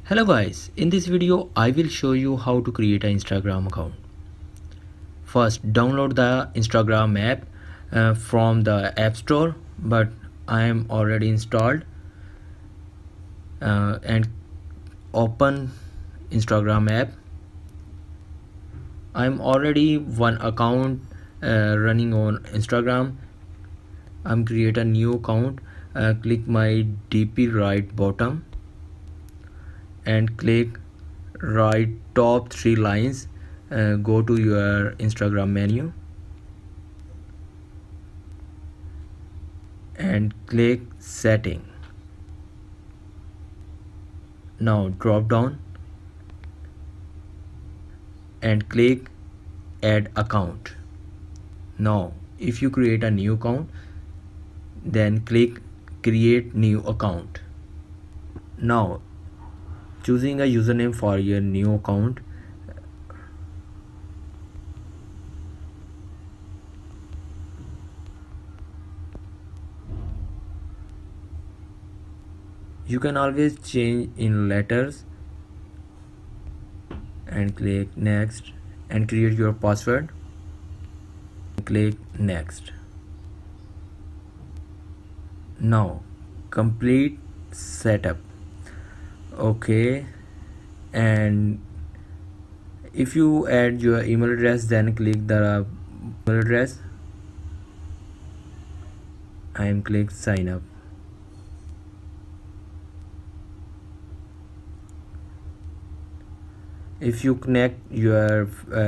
Hello guys, in this video I will show you how to create an Instagram account. First, download the Instagram app from the App Store, but I am already installed, and open Instagram app. I'm already one account running on Instagram. I'm create a new account. Click my DP right bottom and click right top three lines. Go to your Instagram menu and click setting. Now drop down and click add account. Now if you create a new account, then click create new account. Now choosing a username for your new account, you can always change in letters and click next and create your password. Click next. Now complete setup. Okay, and if you add your email address, then click the email address. I am click sign up. If you connect your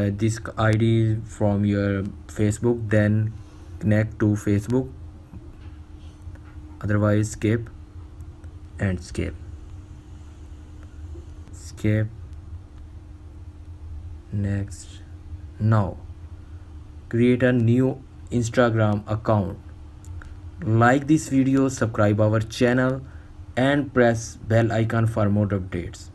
this ID from your Facebook, then connect to Facebook, otherwise skip and skip next. Now create a new Instagram account. Like this video, subscribe our channel and press bell icon for more updates.